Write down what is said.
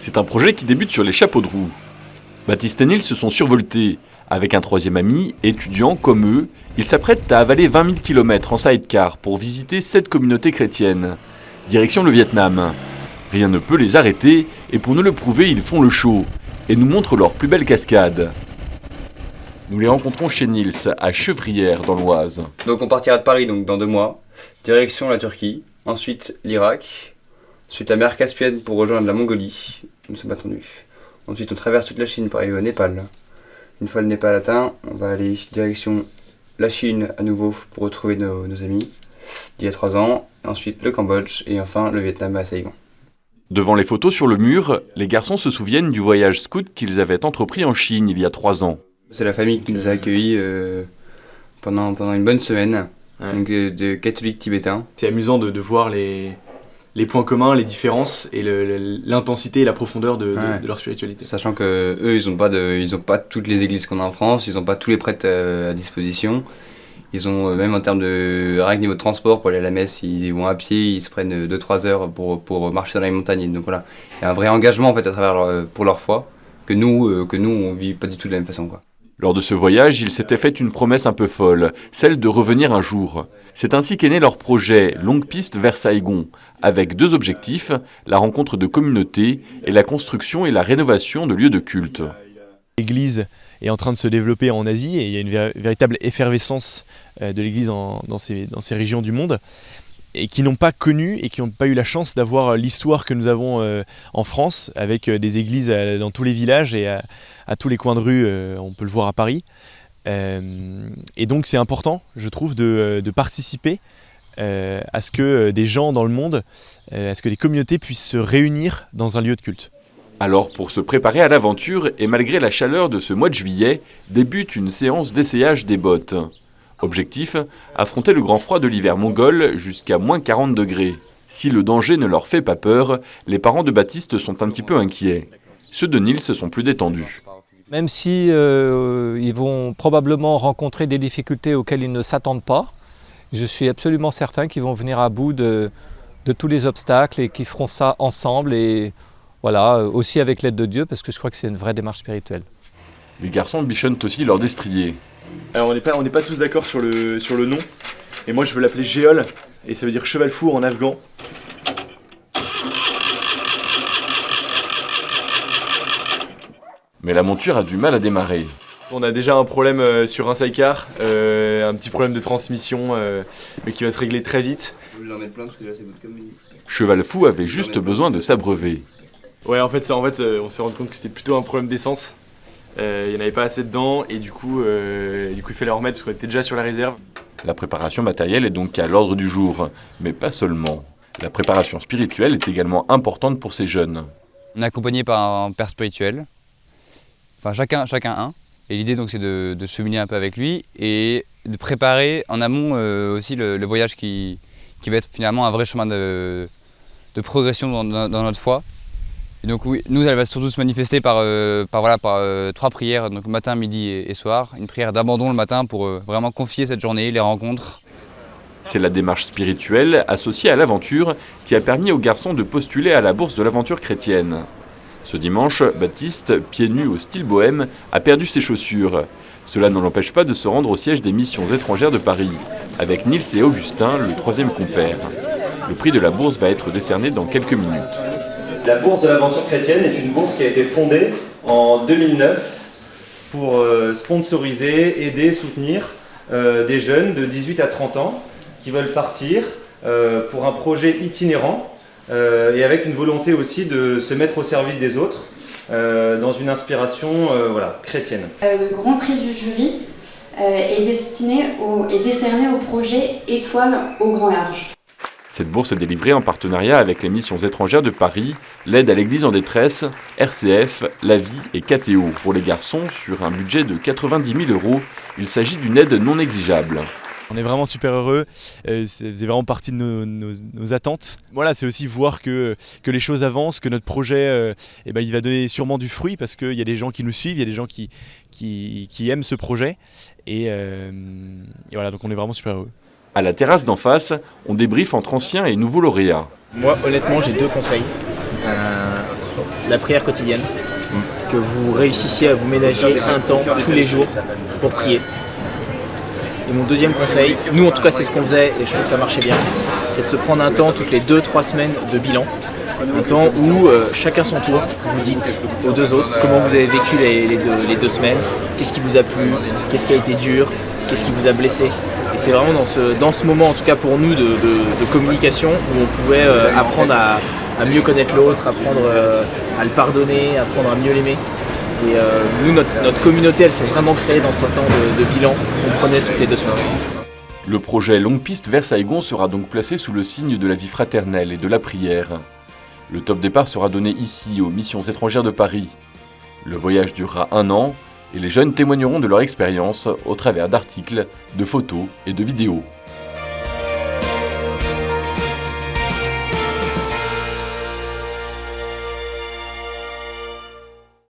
C'est un projet qui débute sur les chapeaux de roue. Baptiste et Nils se sont survoltés. Avec un troisième ami, étudiant comme eux, ils s'apprêtent à avaler 20 000 km en sidecar pour visiter 7 communautés chrétiennes. Direction le Vietnam. Rien ne peut les arrêter et pour nous le prouver, ils font le show et nous montrent leurs plus belles cascades. Nous les rencontrons chez Nils, à Chevrières, dans l'Oise. Donc on partira de Paris donc dans 2 mois, direction la Turquie, ensuite l'Irak, ensuite la mer Caspienne pour rejoindre la Mongolie, nous sommes attendus. Ensuite on traverse toute la Chine pour arriver au Népal. Une fois le Népal atteint, on va aller direction la Chine à nouveau pour retrouver nos amis d'il y a 3 ans, ensuite le Cambodge et enfin le Vietnam à Saigon. Devant les photos sur le mur, les garçons se souviennent du voyage scout qu'ils avaient entrepris en Chine il y a 3 ans. C'est la famille qui nous a accueillis pendant une bonne semaine, Ouais. donc, de catholiques tibétains. C'est amusant de voir les points communs, les différences et l'intensité et la profondeur de leur spiritualité. Sachant que eux, ils ont pas toutes les églises qu'on a en France, ils ont pas tous les prêtres à disposition. Ils ont même en termes de rien que niveau de transport pour aller à la messe, ils y vont à pied, ils se prennent 2-3 heures pour marcher dans les montagnes. Donc voilà, il y a un vrai engagement en fait à travers pour leur foi que nous on vit pas du tout de la même façon quoi. Lors de ce voyage, ils s'étaient fait une promesse un peu folle, celle de revenir un jour. C'est ainsi qu'est né leur projet Longue Piste vers Saigon, avec 2 objectifs, la rencontre de communautés et la construction et la rénovation de lieux de culte. L'Église est en train de se développer en Asie et il y a une véritable effervescence de l'Église dans ces régions du monde et qui n'ont pas connu et qui n'ont pas eu la chance d'avoir l'histoire que nous avons en France avec des églises dans tous les villages et à tous les coins de rue, on peut le voir à Paris. Et donc c'est important, je trouve, de participer à ce que des gens dans le monde, à ce que des communautés puissent se réunir dans un lieu de culte. Alors, pour se préparer à l'aventure et malgré la chaleur de ce mois de juillet, débute une séance d'essayage des bottes. Objectif, affronter le grand froid de l'hiver mongol jusqu'à moins 40 degrés. Si le danger ne leur fait pas peur, les parents de Baptiste sont un petit peu inquiets. Ceux de Nils sont plus détendus. Même si ils vont probablement rencontrer des difficultés auxquelles ils ne s'attendent pas, je suis absolument certain qu'ils vont venir à bout de tous les obstacles et qu'ils feront ça ensemble et voilà, aussi avec l'aide de Dieu parce que je crois que c'est une vraie démarche spirituelle. Les garçons bichonnent aussi leur destrier. Alors on n'est pas tous d'accord sur le nom, et moi je veux l'appeler Géol, et ça veut dire cheval fou en afghan. Mais la monture a du mal à démarrer. On a déjà un problème sur un sidecar, un petit problème de transmission, mais qui va se régler très vite. Vous en êtes plein parce que là c'est votre commune. Cheval Fou avait juste besoin de s'abreuver. Ouais, en fait, on s'est rendu compte que c'était plutôt un problème d'essence. Il n'y en avait pas assez dedans, et du coup il fallait en remettre parce qu'on était déjà sur la réserve. La préparation matérielle est donc à l'ordre du jour, mais pas seulement. La préparation spirituelle est également importante pour ces jeunes. On est accompagné par un père spirituel, enfin chacun un. Et l'idée donc c'est de cheminer un peu avec lui et de préparer en amont aussi le voyage qui va être finalement un vrai chemin de progression dans notre foi. Et donc oui, nous elle va surtout se manifester par 3 prières, donc matin, midi et soir. Une prière d'abandon le matin pour vraiment confier cette journée, les rencontres. C'est la démarche spirituelle associée à l'aventure qui a permis aux garçons de postuler à la bourse de l'aventure chrétienne. Ce dimanche, Baptiste, pieds nus au style bohème, a perdu ses chaussures. Cela ne l'empêche pas de se rendre au siège des missions étrangères de Paris, avec Nils et Augustin, le 3e compère. Le prix de la bourse va être décerné dans quelques minutes. La bourse de l'aventure chrétienne est une bourse qui a été fondée en 2009 pour sponsoriser, aider, soutenir des jeunes de 18 à 30 ans qui veulent partir pour un projet itinérant et avec une volonté aussi de se mettre au service des autres dans une inspiration chrétienne. Le grand prix du jury est décerné au projet Étoile au grand large. Cette bourse est délivrée en partenariat avec les missions étrangères de Paris, l'aide à l'Église en détresse, RCF, La Vie et KTO. Pour les garçons, sur un budget de 90 000 €, il s'agit d'une aide non négligeable. On est vraiment super heureux, c'est vraiment partie de nos attentes. Voilà, c'est aussi voir que les choses avancent, que notre projet il va donner sûrement du fruit parce qu'il y a des gens qui nous suivent, il y a des gens qui aiment ce projet. Et voilà, donc on est vraiment super heureux. À la terrasse d'en face, on débriefe entre anciens et nouveaux lauréats. Moi, honnêtement, j'ai 2 conseils. la prière quotidienne, que vous réussissiez à vous ménager un temps tous les jours pour prier. Et mon deuxième conseil, nous en tout cas c'est ce qu'on faisait et je trouve que ça marchait bien, c'est de se prendre un temps toutes les 2-3 semaines de bilan. Un temps où chacun son tour, vous dites aux deux autres comment vous avez vécu les deux semaines, qu'est-ce qui vous a plu, qu'est-ce qui a été dur, qu'est-ce qui vous a blessé. Et c'est vraiment dans ce moment, en tout cas pour nous, de communication, où on pouvait apprendre à mieux connaître l'autre, apprendre à le pardonner, apprendre à mieux l'aimer. Et nous, notre communauté, elle s'est vraiment créée dans ce temps de bilan qu'on prenait toutes les 2 semaines. Le projet Longue Piste vers Saïgon sera donc placé sous le signe de la vie fraternelle et de la prière. Le top départ sera donné ici, aux Missions étrangères de Paris. Le voyage durera 1 an et les jeunes témoigneront de leur expérience au travers d'articles, de photos et de vidéos.